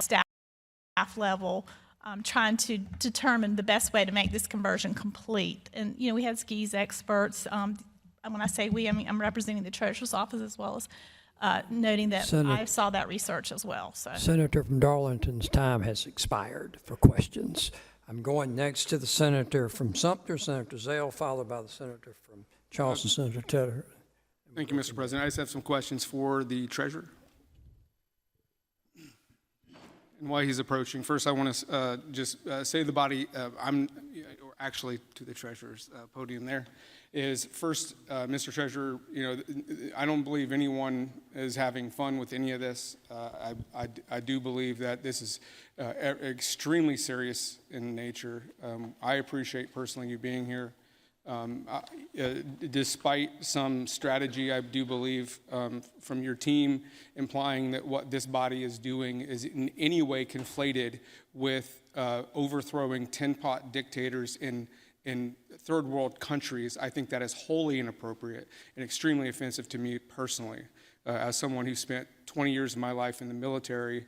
staff level, trying to determine the best way to make this conversion complete. And, you know, we had skis experts. And when I say we, I mean I'm representing the Treasurer's Office as well as noting that I saw that research as well. So. Senator from Darlington's time has expired for questions. I'm going next to the senator from Sumter, Senator Zale, followed by the senator from Charleston, Senator Taylor. Thank you, Mr. President. I just have some questions for the treasurer. And while he's approaching, first I want to just say to the body, or actually to the treasurer's podium there, is first, Mr. Treasurer, you know, I don't believe anyone is having fun with any of this. I do believe that this is extremely serious in nature. I appreciate personally you being here. Despite some strategy, I do believe from your team implying that what this body is doing is in any way conflated with overthrowing tin-pot dictators in third world countries, I think that is wholly inappropriate and extremely offensive to me personally, as someone who spent 20 years of my life in the military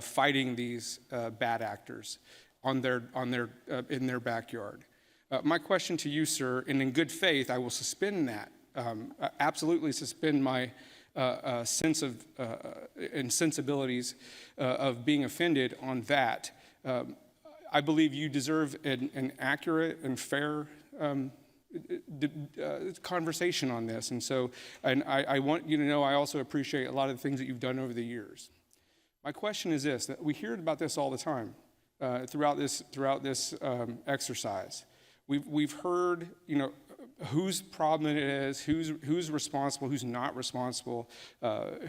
fighting these bad actors in their backyard. My question to you, sir, and in good faith, I will suspend that, absolutely suspend my sense of and sensibilities of being offended on that. I believe you deserve an accurate and fair conversation on this. And so I want you to know I also appreciate a lot of the things that you've done over the years. My question is this, that we hear about this all the time throughout this exercise. We've heard, you know, whose problem it is, who's responsible, who's not responsible,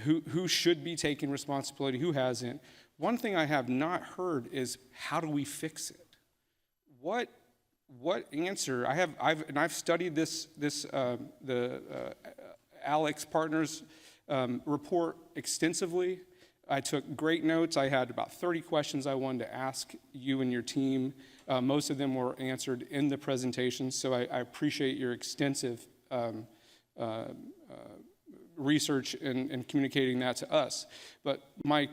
who should be taking responsibility, who hasn't. One thing I have not heard is how do we fix it? What answer? I've studied the AlixPartners report extensively. I took great notes. I had about 30 questions I wanted to ask you and your team. Most of them were answered in the presentation, so I appreciate your extensive research and communicating that to us. But my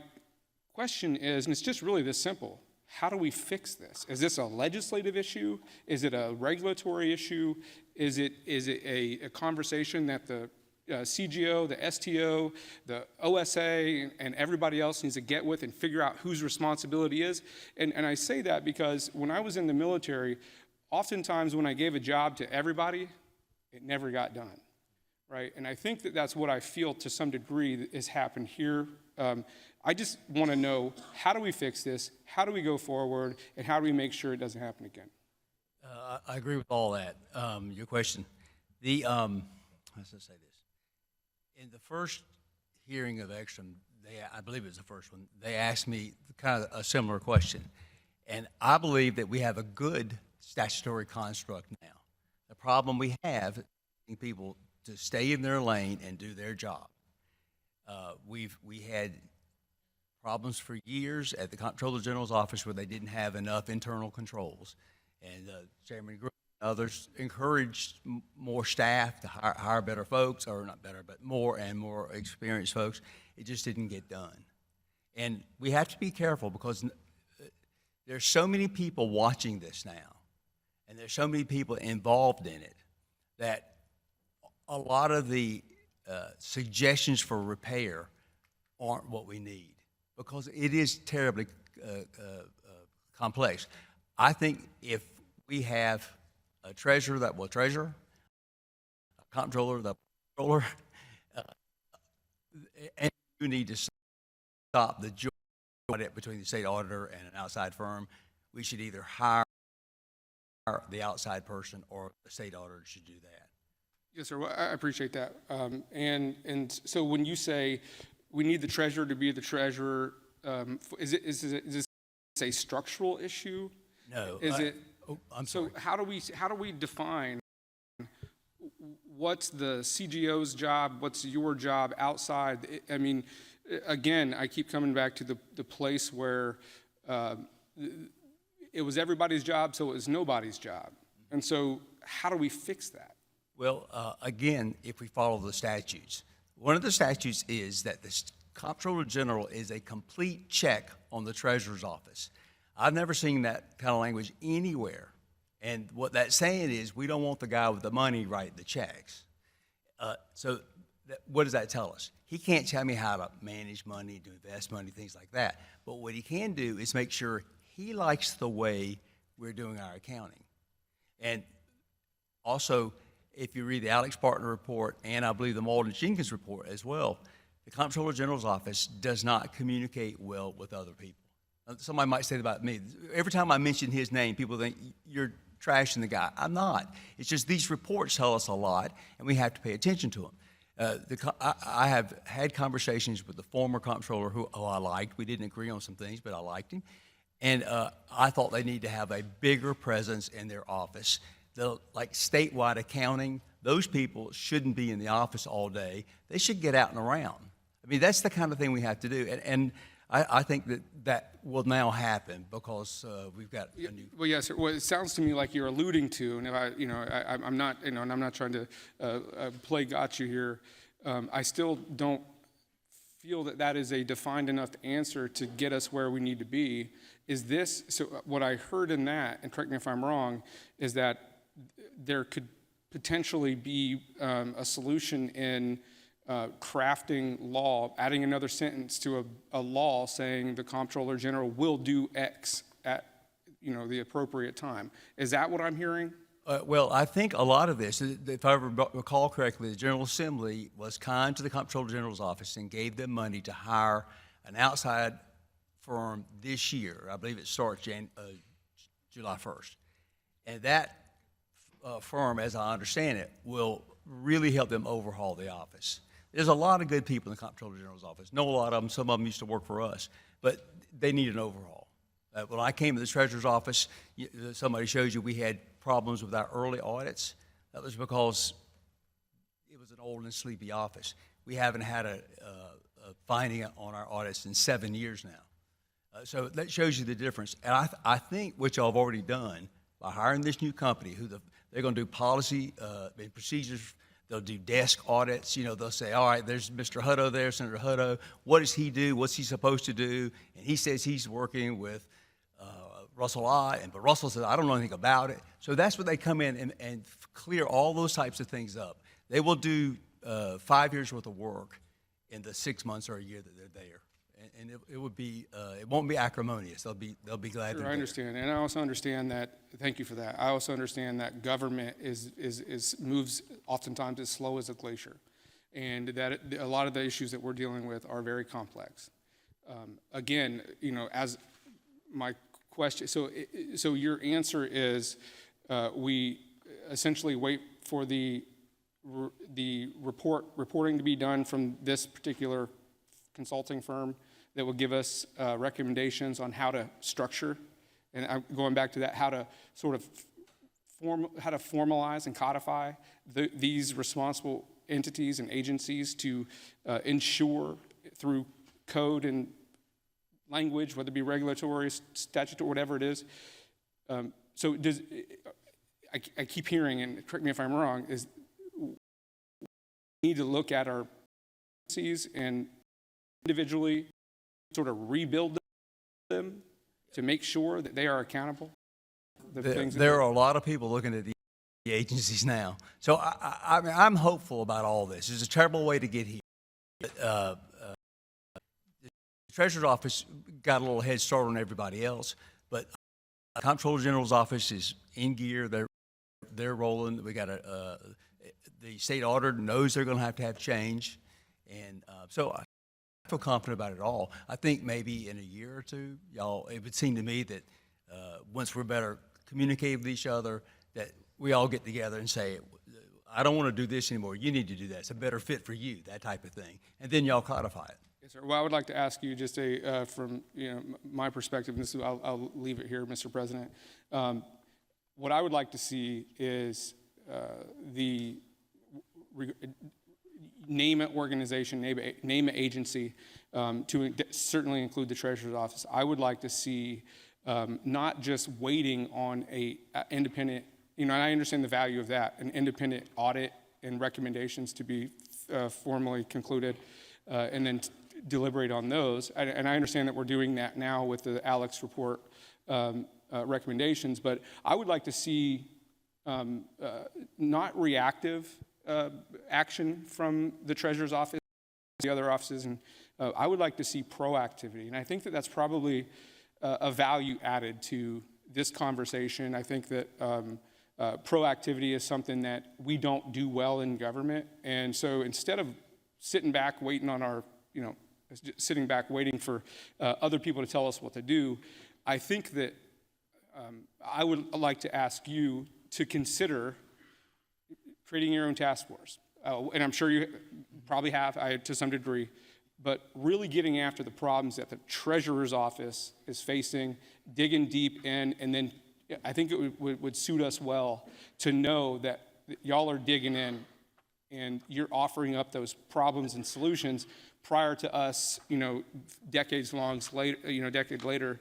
question is, and it's just really this simple, how do we fix this? Is this a legislative issue? Is it a regulatory issue? Is it a conversation that the CGO, the STO, the OSA, and everybody else needs to get with and figure out whose responsibility is? And I say that because when I was in the military, oftentimes when I gave a job to everybody, it never got done, right? And I think that that's what I feel to some degree has happened here. I just want to know, how do we fix this? How do we go forward? And how do we make sure it doesn't happen again? I agree with all that. Your question. How should I say this? In the first hearing of Exxon, I believe it was the first one, they asked me kind of a similar question. And I believe that we have a good statutory construct now. The problem we have is getting people to stay in their lane and do their job. We had problems for years at the Comptroller General's office where they didn't have enough internal controls. And Chairman Green and others encouraged more staff to hire better folks, or not better, but more and more experienced folks. It just didn't get done. And we have to be careful because there's so many people watching this now, and there's so many people involved in it, that a lot of the suggestions for repair aren't what we need, because it is terribly complex. I think if we have a treasurer that will treasure, a comptroller that will controller, and you need to stop the joint audit between the state auditor and an outside firm. We should either hire the outside person or the state auditor should do that. Yes, sir. Well, I appreciate that. And so when you say we need the treasurer to be the treasurer, is this a structural issue? No. Is it? Oh, I'm sorry. So how do we define what's the CGO's job, what's your job outside? I mean, again, I keep coming back to the place where it was everybody's job, so it was nobody's job. And so how do we fix that? Well, again, if we follow the statutes, one of the statutes is that the Comptroller General is a complete check on the Treasurer's Office. I've never seen that kind of language anywhere. And what that's saying is we don't want the guy with the money writing the checks. What does that tell us? He can't tell me how to manage money, to invest money, things like that. But what he can do is make sure he likes the way we're doing our accounting. And also, if you read the Alex Partner report, and I believe the Malden Jenkins report as well, the Comptroller General's office does not communicate well with other people. Somebody might say that about me. Every time I mention his name, people think you're trashing the guy. I'm not. It's just these reports tell us a lot, and we have to pay attention to them. I have had conversations with the former comptroller who I liked. We didn't agree on some things, but I liked him. And I thought they need to have a bigger presence in their office. Like statewide accounting, those people shouldn't be in the office all day. They should get out and around. I mean, that's the kind of thing we have to do. And I think that will now happen because we've got a new. Well, yes, well, it sounds to me like you're alluding to, and if I'm not, and I'm not trying to play gotcha here. I still don't feel that is a defined enough answer to get us where we need to be. Is this, so what I heard in that, and correct me if I'm wrong, is that there could potentially be a solution in crafting law, adding another sentence to a law saying the Comptroller General will do X at the appropriate time. Is that what I'm hearing? Well, I think a lot of this, if I recall correctly, the General Assembly was kind to the Comptroller General's office and gave them money to hire an outside firm this year. I believe it starts July 1st. And that firm, as I understand it, will really help them overhaul the office. There's a lot of good people in the Comptroller General's office. Know a lot of them. Some of them used to work for us. But they need an overhaul. When I came to the Treasurer's office, somebody shows you we had problems with our early audits. That was because it was an old and sleepy office. We haven't had a finding on our audits in 7 years now. So that shows you the difference. And I think what y'all have already done by hiring this new company, they're going to do policy and procedures. They'll do desk audits. They'll say, all right, there's Mr. Hutto there, Senator Hutto. What does he do? What's he supposed to do? And he says he's working with Russell but Russell says, I don't know anything about it. So that's what they come in and clear all those types of things up. They will do 5 years worth of work in the 6 months or a year that they're there. And it would be, it won't be acrimonious. They'll be glad to be there. I understand, and I also understand that. Thank you for that. I also understand that government moves oftentimes as slow as a glacier, and that a lot of the issues that we're dealing with are very complex. Again, as my question, so your answer is we essentially wait for the reporting to be done from this particular consulting firm that will give us recommendations on how to structure, and I'm going back to that, how to sort of formalize and codify these responsible entities and agencies to ensure through code and language, whether it be regulatory, statutory, whatever it is. So I keep hearing, and correct me if I'm wrong, is we need to look at our agencies and individually sort of rebuild them to make sure that they are accountable? There are a lot of people looking at the agencies now. So I'm hopeful about all this. It's a terrible way to get here. The Treasurer's Office got a little head start on everybody else, but the Comptroller General's office is in gear. They're rolling. We got the state auditor knows they're going to have change, and so I feel confident about it all. I think maybe in a year or two, it would seem to me that once we're better communicating with each other, that we all get together and say, I don't want to do this anymore. You need to do that. It's a better fit for you, that type of thing. And then y'all codify it. Yes, sir. Well, I would like to ask you just from my perspective, and I'll leave it here, Mr. President. What I would like to see is name an organization, name an agency, to certainly include the Treasurer's Office. I would like to see not just waiting on a independent, and I understand the value of that, an independent audit and recommendations to be formally concluded, and then deliberate on those. And I understand that we're doing that now with the Alex report recommendations, but I would like to see not reactive action from the treasurer's office, the other offices, and I would like to see proactivity. And I think that that's probably a value added to this conversation. I think that proactivity is something that we don't do well in government. And so instead of sitting back waiting on our, sitting back waiting for other people to tell us what to do, I think that I would like to ask you to consider creating your own task force. And I'm sure you probably have, to some degree, but really getting after the problems that the treasurer's office is facing, digging deep in, and then I think it would suit us well to know that y'all are digging in and you're offering up those problems and solutions prior to us, decades later,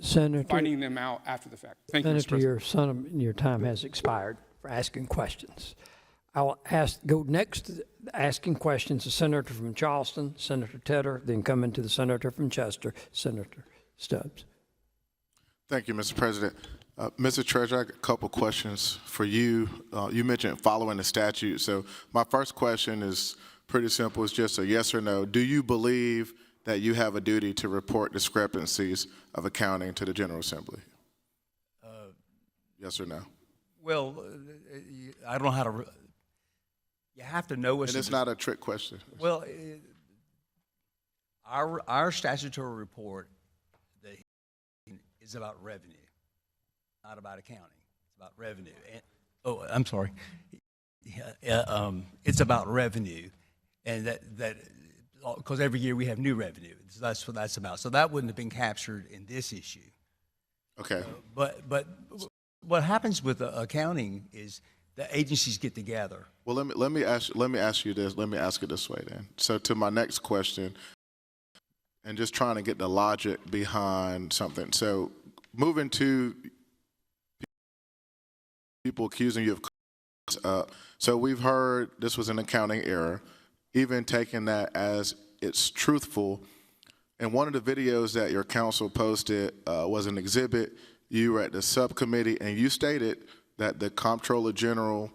Senator, finding them out after the fact. Thank you, Mr. Senator, President. your time has expired for asking questions. I'll go next to asking questions, the senator from Charleston, Senator Tedder, then come into the senator from Chester, Senator Stubbs. Thank you, Mr. President. Mr. Treasurer, I got a couple questions for you. You mentioned following the statute. So my first question is pretty simple. It's just a yes or no. Do you believe that you have a duty to report discrepancies of accounting to the General Assembly? Yes or no? Well, I don't know how to. You have to know what's. And it's not a trick question. Well, our statutory report is about revenue, not about accounting. It's about revenue. And, I'm sorry. It's about revenue, and that because every year we have new revenue. So that's what that's about. So that wouldn't have been captured in this issue. Okay. But what happens with accounting is the agencies get together. Well, let me ask you this. Let me ask it this way then. So to my next question, and just trying to get the logic behind something. So moving to people accusing you of, so we've heard this was an accounting error, even taking that as it's truthful. And one of the videos that your counsel posted was an exhibit. You were at the subcommittee and you stated that the Comptroller General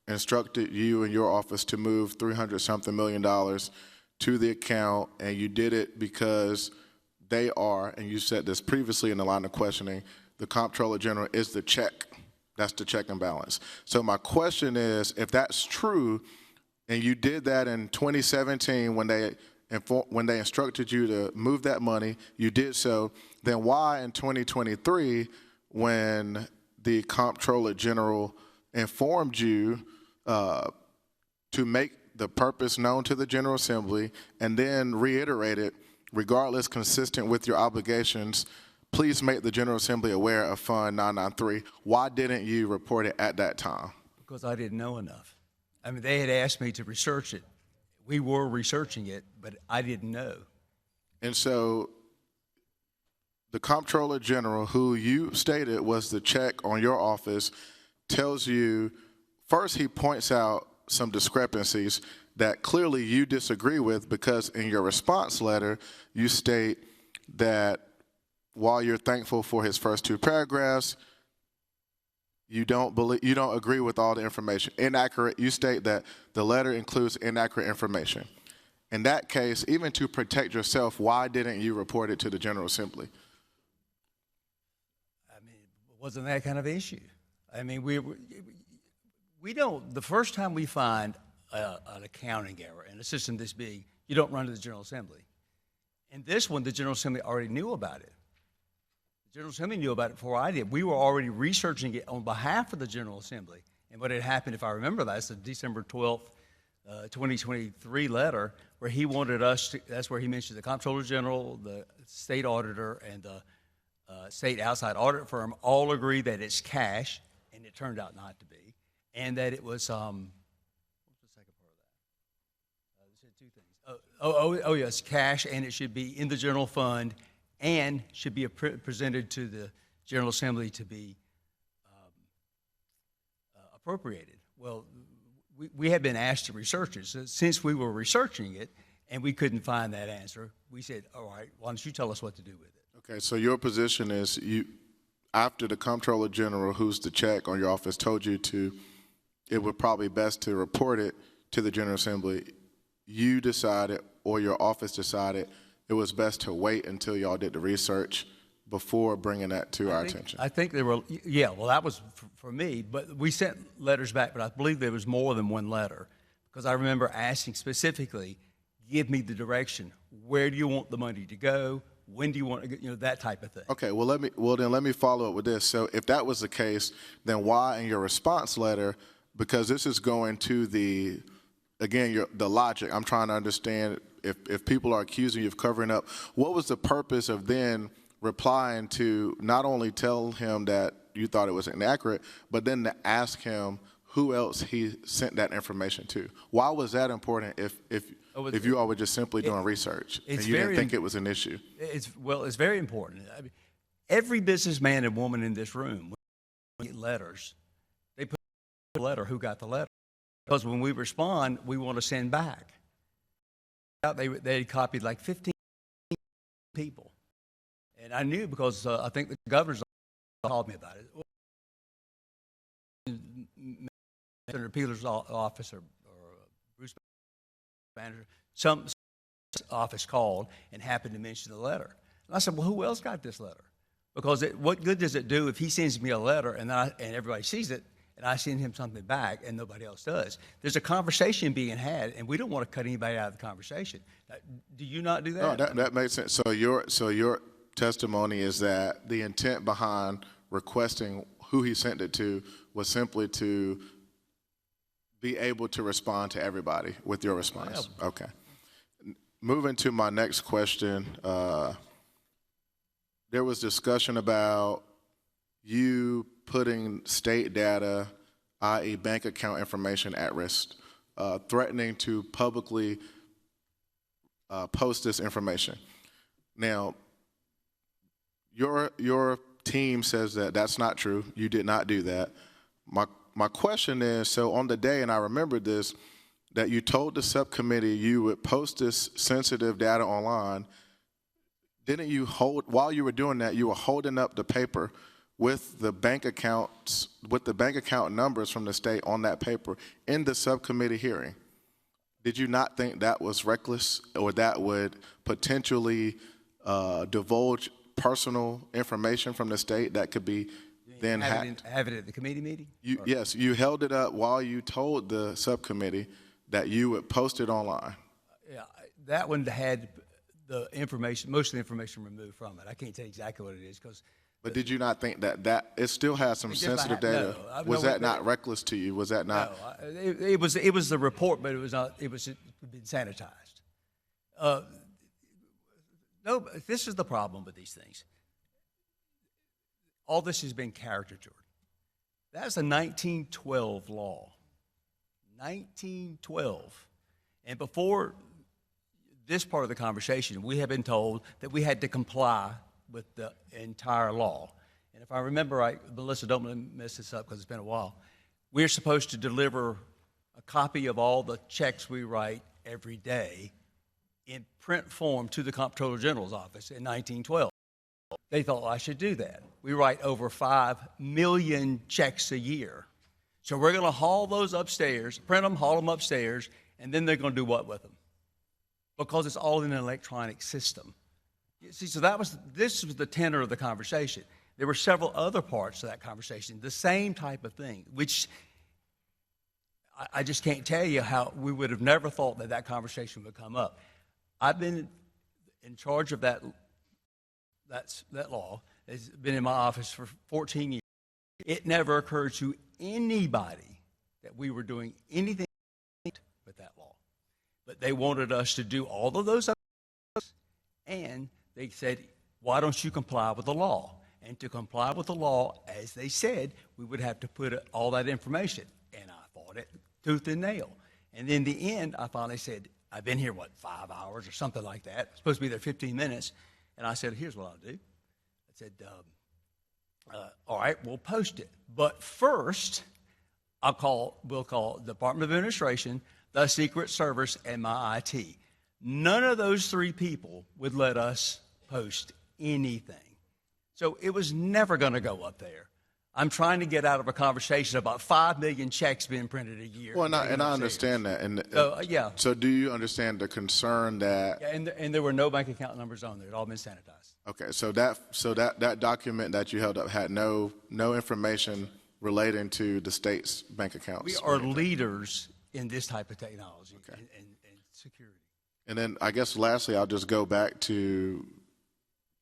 instructed you and your office to move $300-something million to the account, and you did it because they are, and you said this previously in the line of questioning, the Comptroller General is the check. That's the check and balance. So my question is, if that's true, and you did that in 2017 when they instructed you to move that money, you did so, then why in 2023, when the Comptroller General informed you to make the purpose known to the General Assembly and then reiterated, regardless consistent with your obligations, please make the General Assembly aware of Fund 993. Why didn't you report it at that time? Because I didn't know enough. I mean, they had asked me to research it. We were researching it, but I didn't know. And so the Comptroller General, who you stated was the check on your office, tells you, first he points out some discrepancies that clearly you disagree with, because in your response letter, you state that while you're thankful for his first two paragraphs, you don't agree with all the information. Inaccurate, you state that the letter includes inaccurate information. In that case, even to protect yourself, why didn't you report it to the General Assembly? I mean, it wasn't that kind of issue. I mean, we don't, the first time we find an accounting error in a system this big, you don't run to the General Assembly. And this one, the General Assembly already knew about it. The General Assembly knew about it before I did. We were already researching it on behalf of the General Assembly. And what had happened, if I remember that, it's the December 12th, 2023 letter where he wanted us to, that's where he mentioned the Comptroller General, the State Auditor, and the State Outside Audit Firm all agree that it's cash, and it turned out not to be, and that it was, what's the second part of that? They said two things. Yes, cash, and it should be in the general fund, and should be presented to the General Assembly to be appropriated. Well, we had been asked to research it. So since we were researching it, and we couldn't find that answer. We said, all right, why don't you tell us what to do with it? Okay, so your position is after the Comptroller General, who's the check on your office, told you it would probably best to report it to the General Assembly, you decided, or your office decided, it was best to wait until y'all did the research before bringing that to our attention. I think there were, yeah, well, that was for me, but we sent letters back, but I believe there was more than one letter, because I remember asking specifically, give me the direction. Where do you want the money to go? When do you want to get, that type of thing. Okay, well, then let me follow up with this. So if that was the case, then why in your response letter, because this is going to the logic, I'm trying to understand if people are accusing you of covering up, what was the purpose of then replying to not only tell him that you thought it was inaccurate, but then to ask him who else he sent that information to? Why was that important if you all were just simply doing research and you didn't think it was an issue? It's very important. I mean, every businessman and woman in this room, when we get letters, they put the letter, who got the letter. Because when we respond, we want to send back. They had copied like 15 people. And I knew because I think the governor's called me about it. Senator Peeler's office or Bruce Banner, some office called and happened to mention the letter. And I said, well, who else got this letter? Because what good does it do if he sends me a letter and everybody sees it and I send him something back and nobody else does? There's a conversation being had, and we don't want to cut anybody out of the conversation. Do you not do that? No, that makes sense. So your testimony is that the intent behind requesting who he sent it to was simply to be able to respond to everybody with your response. Yeah. Okay. Moving to my next question, there was discussion about you putting state data, i.e. bank account information, at risk, threatening to publicly post this information. Now, your team says that that's not true. You did not do that. My question is, so on the day, and I remember this, that you told the subcommittee you would post this sensitive data online, didn't you while you were doing that, you were holding up the paper with the bank accounts, with the bank account numbers from the state on that paper in the subcommittee hearing? Did you not think that was reckless, or that would potentially divulge personal information from the state that could be then hacked? Have it at the committee meeting? Yes, you held it up while you told the subcommittee that you would post it online. Yeah, that one had the information, most of the information removed from it. I can't tell you exactly what it is because. But did you not think that it still has some sensitive data? No, was that not reckless to you? Was that not? No, it was the report, but it was not. It was been sanitized. No, this is the problem with these things. All this has been caricatured. That's a 1912 law. 1912. And before this part of the conversation, we have been told that we had to comply with the entire law. And if I remember right, Melissa, don't mess this up because it's been a while, we're supposed to deliver a copy of all the checks we write every day in print form to the Comptroller General's office in 1912. They thought I should do that. We write over 5 million checks a year. So we're going to haul those upstairs, print them, haul them upstairs, and then they're going to do what with them? Because it's all in an electronic system. You see, so this was the tenor of the conversation. There were several other parts of that conversation, the same type of thing, which I just can't tell you how we would have never thought that conversation would come up. I've been in charge of that law. It's been in my office for 14 years. It never occurred to anybody that we were doing anything with that law. But they wanted us to do all of those other things, and they said, why don't you comply with the law? And to comply with the law, as they said, we would have to put all that information. And I fought it tooth and nail. And in the end, I finally said, I've been here, 5 hours or something like that. I'm supposed to be there 15 minutes. And I said, here's what I'll do. I said, all right, we'll post it. But first, we'll call Department of Administration, the Secret Service, and my IT. None of those three people would let us post anything. So it was never going to go up there. I'm trying to get out of a conversation about 5 million checks being printed a year. Well, and I understand that. And So, yeah. So do you understand the concern that? Yeah, and there were no bank account numbers on there. It all been sanitized. Okay, so that document that you held up had no information relating to the state's bank accounts. We are leaders in this type of technology and security. And then I guess lastly, I'll just go back to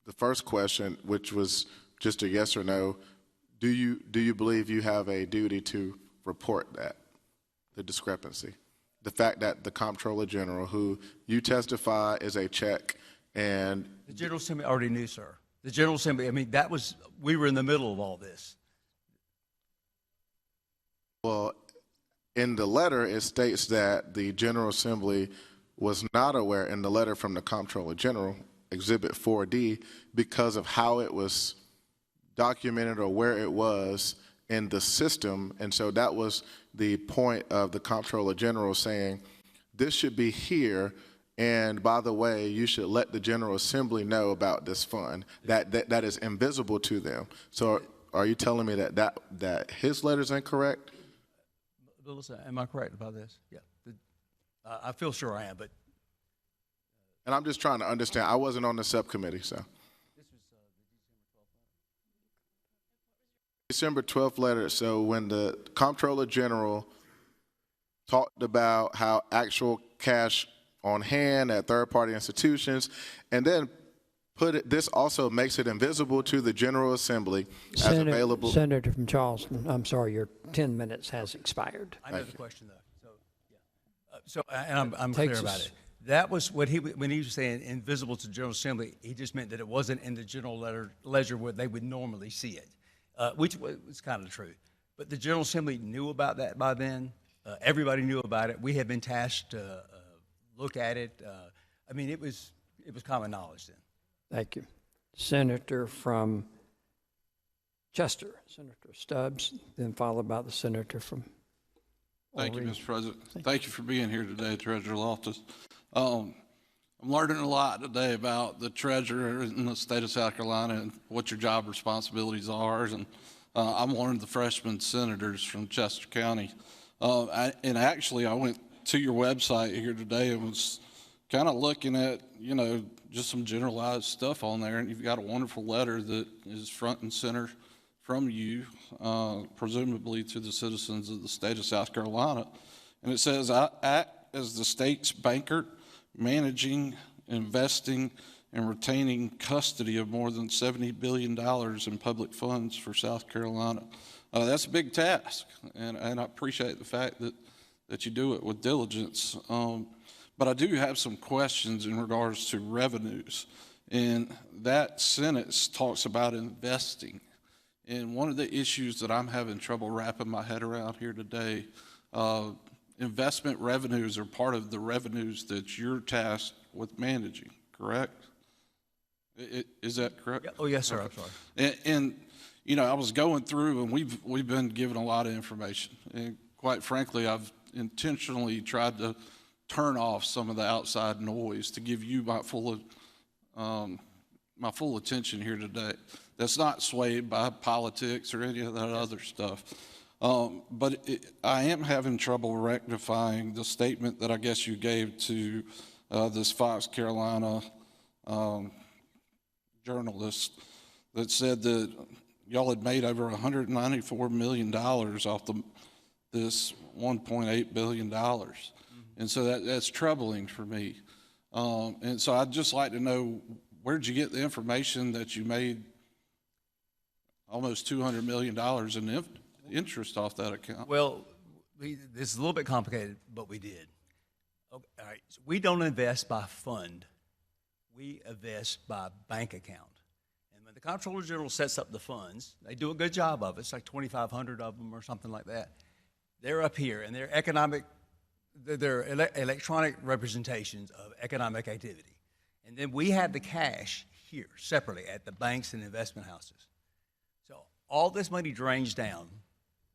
the first question, which was just a yes or no. Do you believe you have a duty to report that, the discrepancy? The fact that the Comptroller General, who you testify is a check, and The General Assembly already knew, sir. The General Assembly, I mean, we were in the middle of all this. well, in the letter, it states that the General Assembly was not aware in the letter from the Comptroller General, Exhibit 4D, because of how it was documented or where it was in the system. And so that was the point of the Comptroller General saying, this should be here, and by the way, you should let the General Assembly know about this fund that is invisible to them. So are you telling me that his letter is incorrect? Melissa, am I correct about this? Yeah. I feel sure I am, but And I'm just trying to understand. I wasn't on the subcommittee, so. December 12th letter. So when the Comptroller General talked about how actual cash on hand at third-party institutions, and then this also makes it invisible to the General Assembly as available. Senator from Charleston, I'm sorry, your 10 minutes has expired. I know the question though. So yeah. And I'm Takes clear about us- it. That was what when he was saying invisible to the General Assembly, he just meant that it wasn't in the general ledger where they would normally see it, which was kind of true. But the General Assembly knew about that by then. Everybody knew about it. We had been tasked to look at it. I mean, it was common knowledge then. Thank you. Senator from Chester, Senator Stubbs, then followed by the senator from. Thank you, Orange. Mr. President. Thank you for being here today, Treasurer Loftus. I'm learning a lot today about the treasurer in the state of South Carolina and what your job responsibilities are. And I'm one of the freshman senators from Chester County. And actually, I went to your website here today and was kind of looking at, just some generalized stuff on there. And you've got a wonderful letter that is front and center from you, presumably to the citizens of the state of South Carolina. And it says, I act as the state's banker, managing, investing, and retaining custody of more than $70 billion in public funds for South Carolina. That's a big task, and I appreciate the fact that you do it with diligence. But I do have some questions in regards to revenues. And that sentence talks about investing. And one of the issues that I'm having trouble wrapping my head around here today, investment revenues are part of the revenues that you're tasked with managing, correct? Is that correct? Yeah. Oh, yes, sir. I'm sorry. And I was going through, and we've been given a lot of information. And quite frankly, I've intentionally tried to turn off some of the outside noise to give you my full attention here today. That's not swayed by politics or any of that other stuff. But I am having trouble rectifying the statement that I guess you gave to this Fox Carolina journalist that said that y'all had made over $194 million off this $1.8 billion. And so that's troubling for me. And so I'd just like to know, where'd you get the information that you made almost $200 million in interest off that account? Well, this is a little bit complicated, but we did. Okay, all right. So we don't invest by fund. We invest by bank account. And when the Comptroller General sets up the funds, they do a good job of it. It's like 2,500 of them or something like that. They're up here, and they're electronic representations of economic activity. And then we have the cash here separately at the banks and investment houses. So all this money drains down.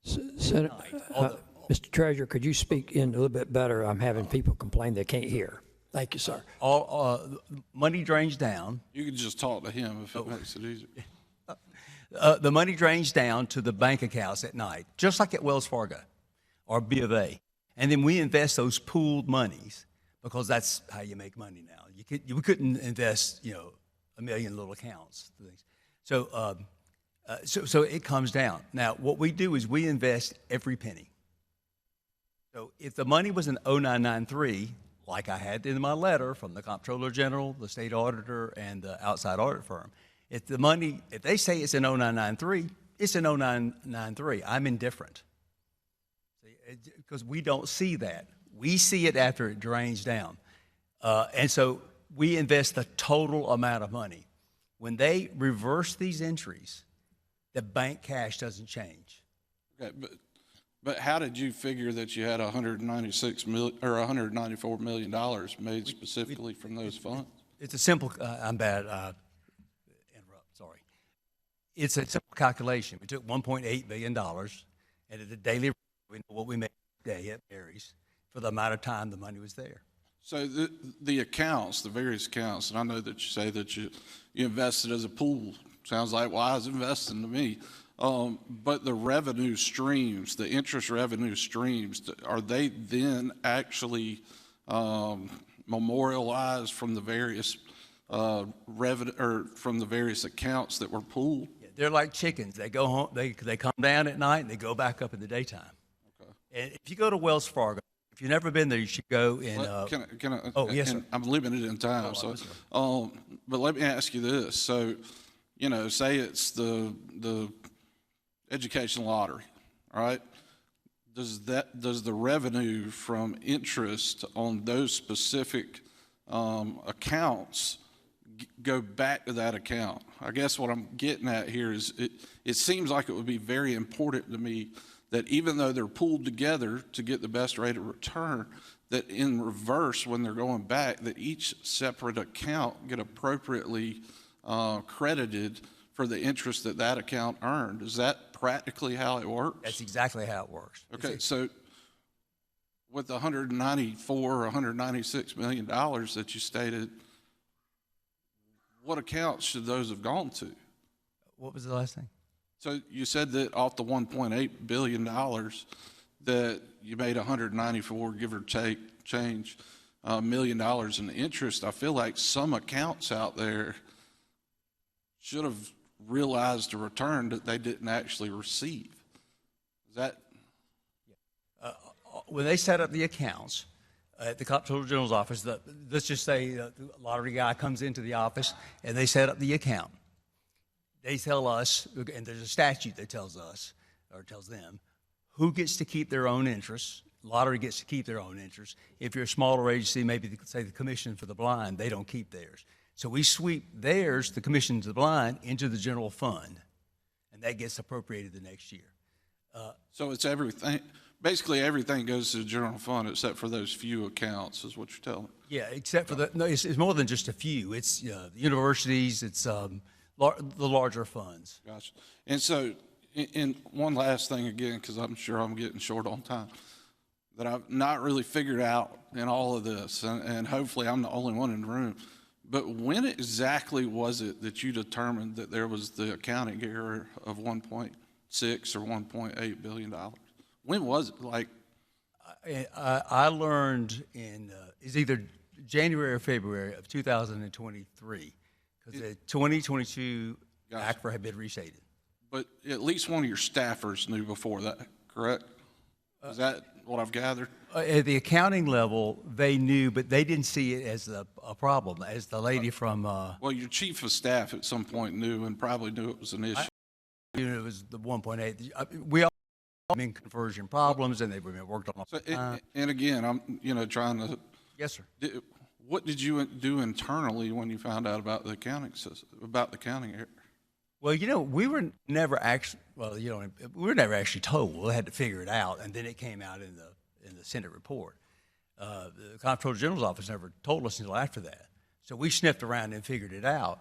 Mr. Treasurer, could you speak in a little bit better? I'm having people complain they can't hear. Thank you, sir. All money drains down. You could just talk to him if it makes it easier. The money drains down to the bank accounts at night, just like at Wells Fargo or B of A. And then we invest those pooled monies because that's how you make money now. You couldn't invest, a million little accounts. So, so it comes down. Now, what we do is we invest every penny. So if the money was in 0993, like I had in my letter from the Comptroller General, the state auditor, and the outside audit firm, if they say it's in 0993, it's in 0993. I'm indifferent. Because we don't see that. We see it after it drains down. And so we invest the total amount of money. When they reverse these entries, the bank cash doesn't change. Okay, but how did you figure that you had $196 million or $194 million made specifically from those funds? It's a simple, I'm bad, interrupt, sorry. It's a simple calculation. We took $1.8 billion, and at the daily, we know what we made today, it varies, for the amount of time the money was there. So the accounts, the various accounts, and I know that you say that you invested as a pool. Sounds like wise investing to me. But the revenue streams, the interest revenue streams, are they then actually memorialized from the various revenue or from the various accounts that were pooled? They're like chickens. They go home, they come down at night and they go back up in the daytime. Okay. And if you go to Wells Fargo, if you've never been there, you should go in. Can I, oh, yes, sir. I'm limited in time, but let me ask you this. So, say it's the education lottery, all right? Does the revenue from interest on those specific accounts go back to that account? I guess what I'm getting at here is it seems like it would be very important to me that even though they're pooled together to get the best rate of return, that in reverse, when they're going back, that each separate account get appropriately credited for the interest that account earned. Is that practically how it works? That's exactly how it works. Okay, so with the $194 or $196 million that you stated, what accounts should those have gone to? What was the last thing? So you said that off the $1.8 billion that you made 194, give or take, change, $1 million in interest. I feel like some accounts out there should have realized a return that they didn't actually receive. Is that? When they set up the accounts at the Comptroller General's office, let's just say the lottery guy comes into the office and they set up the account. They tell us, and there's a statute that tells us, or tells them, who gets to keep their own interests. Lottery gets to keep their own interests. If you're a smaller agency, maybe say the Commission for the Blind, they don't keep theirs. So we sweep theirs, the Commission to the Blind, into the general fund, and that gets appropriated the next year. So it's everything. Basically, everything goes to the general fund except for those few accounts, is what you're telling me. Yeah, except for no, it's more than just a few. It's the universities. It's the larger funds. Gotcha. And so, and one last thing again, because I'm sure I'm getting short on time, that I've not really figured out in all of this, and hopefully I'm the only one in the room. But when exactly was it that you determined that there was the accounting error of 1.6 or 1.8 billion dollars? When was it? Like, I learned in it's either January or February of 2023, because the 2022 Gotcha. ACFR had been restated. but at least one of your staffers knew before that, correct? Is that what I've gathered? At the accounting level, they knew, but they didn't see it as a problem. As the lady from Well, your chief of staff at some point knew and probably knew it was an issue. it was the 1.8. We all in conversion problems, and they've been worked on. So, and again, I'm, trying to, Yes, sir. what did you do internally when you found out about the accounting system, about the accounting error? Well, we were never actually. Well, we were never actually told. We had to figure it out, and then it came out in the Senate report. The Comptroller General's office never told us until after that. So we sniffed around and figured it out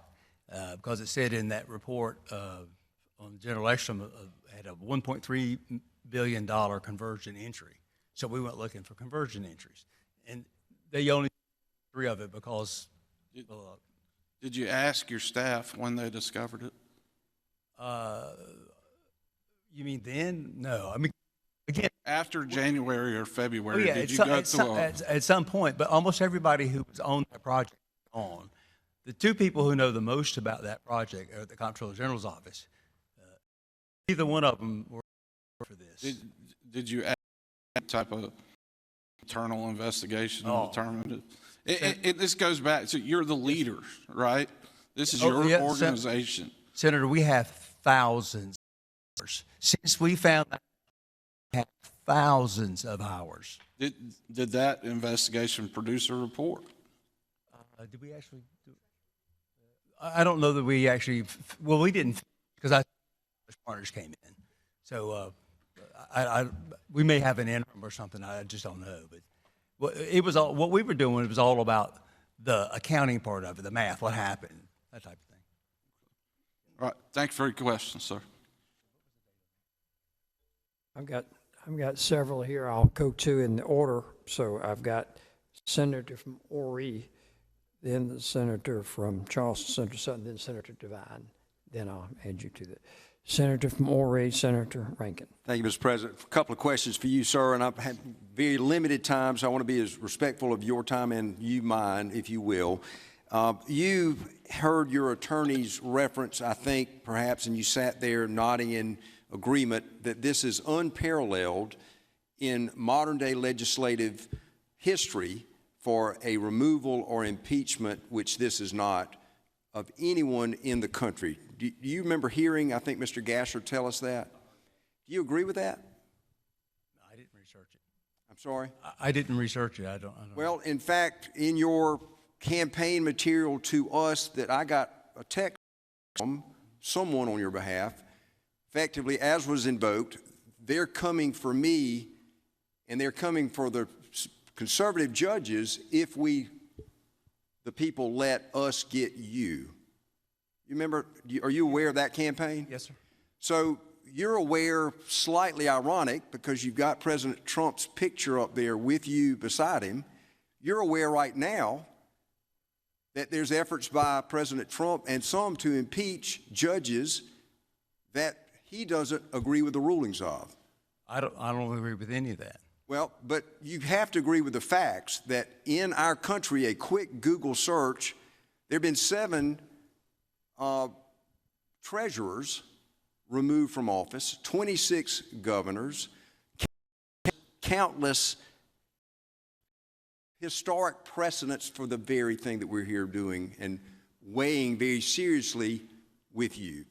because it said in that report on General Ekstrom had a $1.3 billion conversion entry. So we went looking for conversion entries, and they only three of it because, Did you ask your staff when they discovered it? you mean then? No, I mean, again, After January or oh February, yeah, did you go through at some point, but almost everybody who was on that project on. The two people who know the most about that project are at the Comptroller General's office. Either one of them were for this. Did you ask that type of internal investigation Oh. and determine it? This goes back to you're the leader, right? This is Oh, your yeah, organization. Senator, we have thousands of hours. Since we found that, we have thousands of hours. Did that investigation produce a report? Did we actually do I don't know that we actually, well, we didn't, because partners came in. So we may have an interim or something, I just don't know. But it was all, what we were doing, it was all about the accounting part of it, the math, what happened, that type of thing. All right. Thanks for your question, sir. I've got several here. I'll go to in the order. So I've got Senator from Horry, then the Senator from Charleston, Senator Sutton, then Senator Devine. Then I'll add you to the Senator from Horry, Senator Rankin. Thank you, Mr. President. A couple of questions for you, sir, and I've had very limited time, so I want to be as respectful of your time and you mine, if you will. You heard your attorney's reference, I think, perhaps, and you sat there nodding in agreement that this is unparalleled in modern-day legislative history for a removal or impeachment, which this is not, of anyone in the country. Do you remember hearing, I think, Mr. Gasser tell us that? Do you agree with that? I didn't research it. I'm sorry? I didn't research it, I don't know. Well, in fact, in your campaign material to us that I got a text from someone on your behalf, effectively, as was invoked, they're coming for me and they're coming for the conservative judges if the people let us get you. You remember, are you aware of that campaign? Yes, sir. So you're aware, slightly ironic, because you've got President Trump's picture up there with you beside him. You're aware right now that there's efforts by President Trump and some to impeach judges that he doesn't agree with the rulings of. I don't agree with any of that. Well, but you have to agree with the facts that in our country, a quick Google search, there have been 7 treasurers removed from office, 26 governors, countless historic precedents for the very thing that we're here doing and weighing very seriously with you.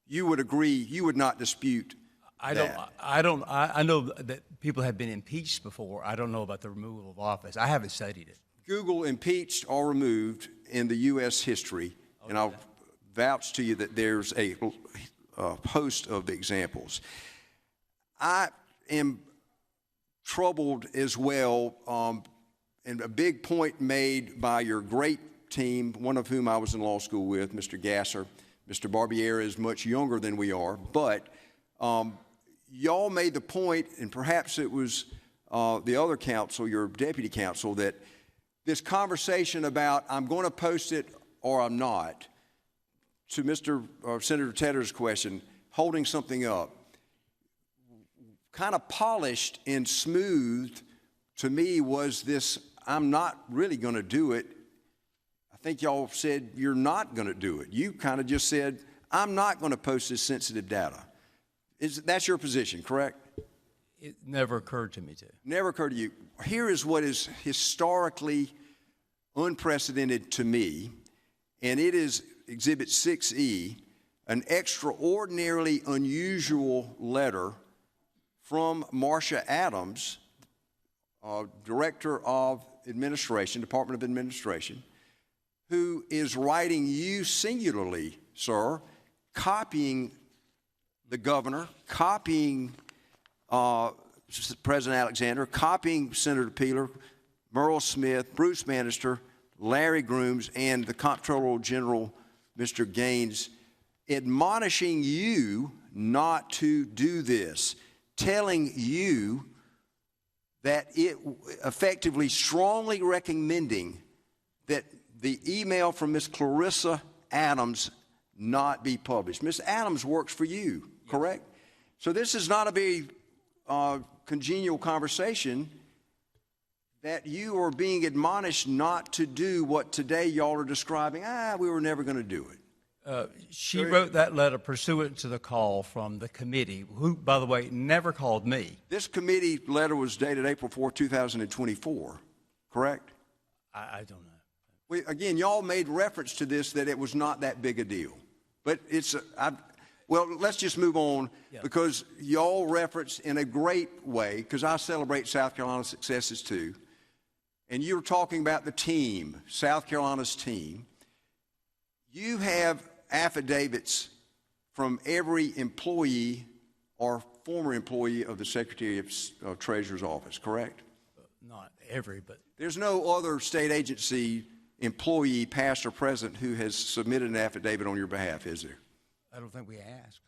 You would agree, you would not dispute that. I know that people have been impeached before. I don't know about the removal of office. I haven't studied it. Google impeached or removed in the U.S. history, and I'll vouch to you that there's a host of examples. I am troubled as well, and a big point made by your great team, one of whom I was in law school with, Mr. Gasser. Mr. Barbieri is much younger than we are, but y'all made the point, and perhaps it was the other counsel, your deputy counsel, that this conversation about I'm going to post it or I'm not, to Senator Tedder's question, holding something up, kind of polished and smoothed to me was this, I'm not really going to do it. I think y'all said you're not going to do it. You kind of just said, I'm not going to post this sensitive data. That's your position, correct? It never occurred to me to. Never occurred to you. Here is what is historically unprecedented to me, and it is Exhibit 6E, an extraordinarily unusual letter from Marcia Adams, Director of Administration, Department of Administration, who is writing you singularly, sir, copying the governor, copying President Alexander, copying Senator Peeler, Merle Smith, Bruce Bannister, Larry Grooms, and the Comptroller General, Mr. Gaines, admonishing you not to do this, telling you that it effectively strongly recommending that the email from Miss Clarissa Adams not be published. Miss Adams works for you, correct? So this is not a very congenial conversation that you are being admonished not to do what today y'all are describing. We were never going to do it. She wrote that letter pursuant to the call from the committee, who, by the way, never called me. This committee letter was dated April 4, 2024, correct? I don't know. Again, y'all made reference to this, that it was not that big a deal. But well, let's just move on, because y'all referenced in a great way, because I celebrate South Carolina's successes too, and you're talking about the team, South Carolina's team. You have affidavits from every employee or former employee of the Secretary of Treasurer's office, correct? Not every, but There's no other state agency employee, past or present, who has submitted an affidavit on your behalf, is there? I don't think we asked.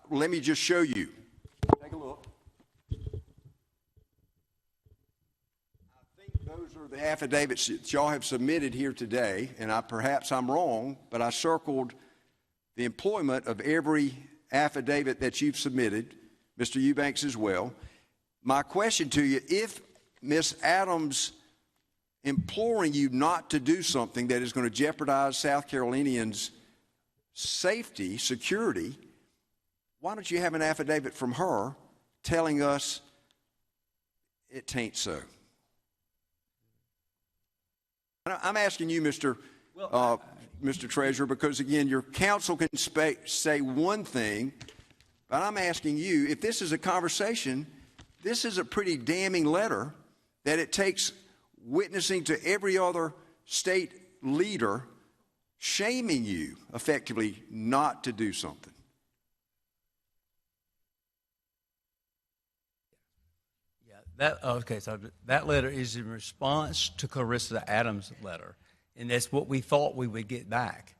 Let me just show you. Take a look. I think those are the affidavits that y'all have submitted here today, and perhaps I'm wrong, but I circled the employment of every affidavit that you've submitted, Mr. Eubanks as well. My question to you, if Ms. Adams imploring you not to do something that is going to jeopardize South Carolinians' safety, security, why don't you have an affidavit from her telling us it tain't so? I'm asking you, Mr. Treasurer, because again, your counsel can say one thing, but I'm asking you, if this is a conversation, this is a pretty damning letter that it takes witnessing to every other state leader shaming you effectively not to do something. So that letter is in response to Clarissa Adams' letter, and that's what we thought we would get back.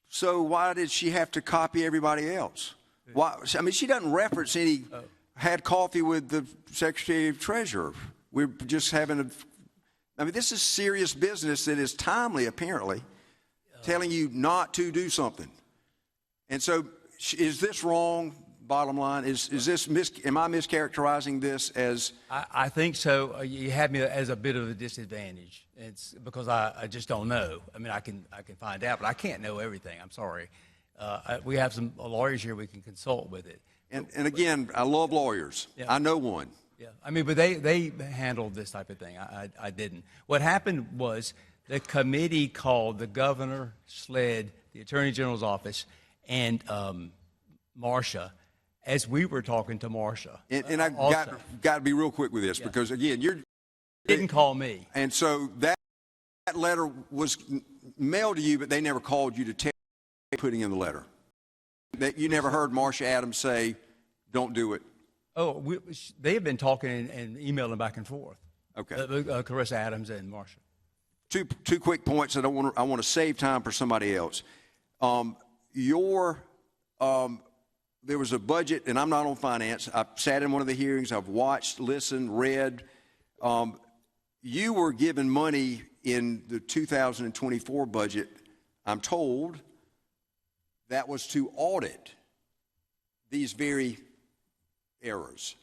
So why did she have to copy everybody else? Why? I mean, she doesn't reference any, had coffee with the Secretary of Treasurer. We're just having I mean, this is serious business that is timely, apparently, telling you not to do something. And so is this wrong? Bottom line, is this, am I mischaracterizing this as? I think so. You have me as a bit of a disadvantage. It's because I just don't know. I mean, I can find out, but I can't know everything. I'm sorry. We have some lawyers here we can consult with it. And again, I love lawyers. Yeah. I know one. Yeah, I mean, but they handled this type of thing. I didn't. What happened was the committee called the governor, SLED, the Attorney General's office, and Marcia, as we were talking to Marcia. And I got to be real quick with this, because again, you didn't call me. And so that letter was mailed to you, but they never called you to tell you putting in the letter. That you never heard Marcia Adams say, "Don't do it." Oh, they have been talking and emailing back and forth. Okay. Clarissa Adams and Marcia. Two quick points. I want to save time for somebody else. There was a budget, and I'm not on finance. I sat in one of the hearings. I've watched, listened, read. You were given money in the 2024 budget, I'm told, that was to audit these very errors,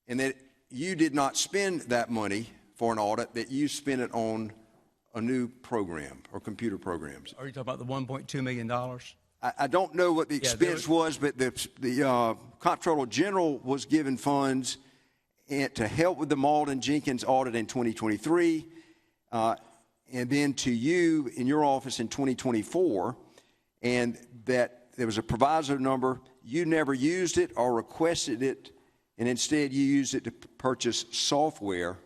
and that you did not spend that money for an audit, that you spent it on a new program or computer programs. Are you talking about the $1.2 million? I don't know what the expense was, but the Comptroller General was given funds to help with the Malden Jenkins audit in 2023, and then to you in your office in 2024, and that there was a proviso number. You never used it or requested it, and instead you used it to purchase software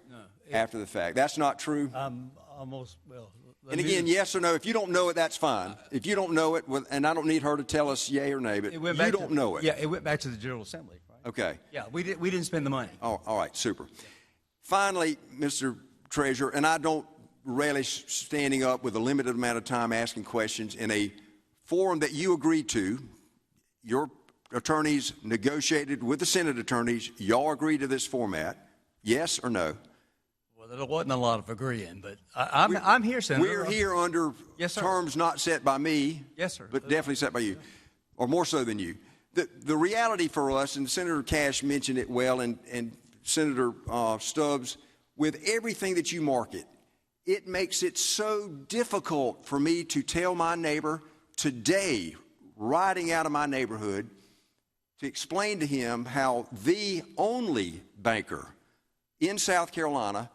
after the fact. That's not true? Almost, well. And again, yes or no. If you don't know it, that's fine. If you don't know it, and I don't need her to tell us yay or nay, but you don't know it. Yeah, it went back to the General Assembly, right? Okay. Yeah, we didn't spend the money. Oh, all right, super. Finally, Mr. Treasurer, and I don't relish standing up with a limited amount of time asking questions in a forum that you agreed to. Your attorneys negotiated with the Senate attorneys. Y'all agreed to this format. Yes or no? Well, there wasn't a lot of agreeing, but I'm here, Senator. We're here under Yes, sir. terms not set by me. Yes, sir. But definitely set by you, or more so than you. The reality for us, and Senator Cash mentioned it well, and Senator Stubbs, with everything that you market, it makes it so difficult for me to tell my neighbor today, riding out of my neighborhood, to explain to him how the only banker in South Carolina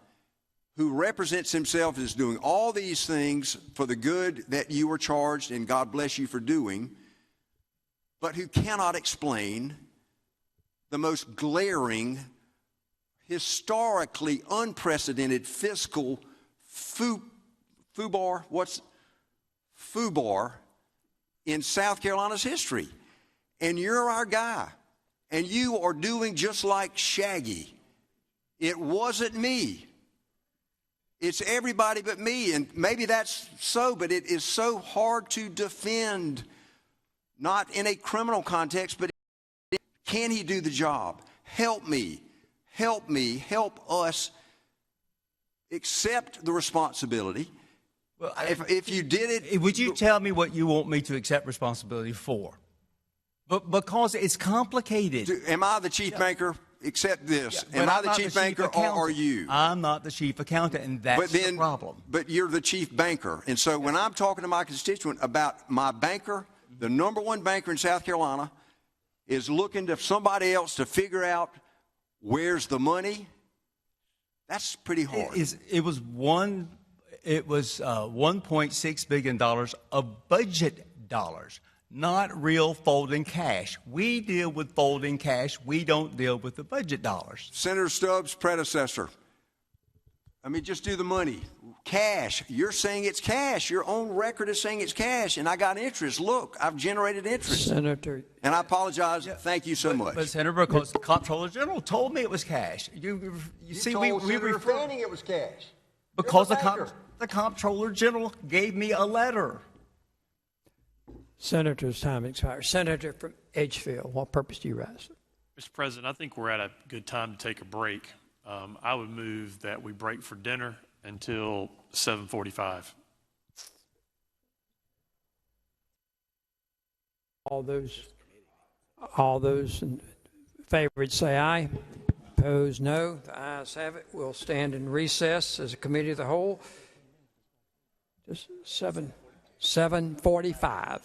who represents himself as doing all these things for the good that you were charged, and God bless you for doing, but who cannot explain the most glaring, historically unprecedented fiscal FUBAR in South Carolina's history. And you're our guy. And you are doing just like Shaggy. It wasn't me. It's everybody but me. And maybe that's so, but it is so hard to defend, not in a criminal context, but can he do the job? Help me, help us accept the responsibility. Well, If you did it, would you tell me what you want me to accept responsibility for? But because it's complicated. am I the chief banker? Accept this. But Am I I'm the not chief banker or accountant. are you? I'm not the chief accountant, and that's the problem. But you're the chief banker. And so when I'm talking to my constituent about my banker, the number one banker in South Carolina is looking to somebody else to figure out where's the money, that's pretty hard. It was $1.6 billion of budget dollars, not real folding cash. We deal with folding cash. We don't deal with the budget dollars. Senator Stubbs' predecessor. I mean, just do the money. Cash. You're saying it's cash. Your own record is saying it's cash, and I got interest. Look, I've generated interest. Senator, And I apologize. Thank you so much. But Senator, because the Comptroller General told me it was cash. You see, we refer it was cash. because the Comptroller General gave me a letter. Senator's time expires. Senator from Edgefield, what purpose do you rise? Mr. President, I think we're at a good time to take a break. I would move that we break for dinner until 7:45. All those in favor say aye. Opposed, no. The ayes have it. We'll stand in recess as a committee of the whole. Just 7:45.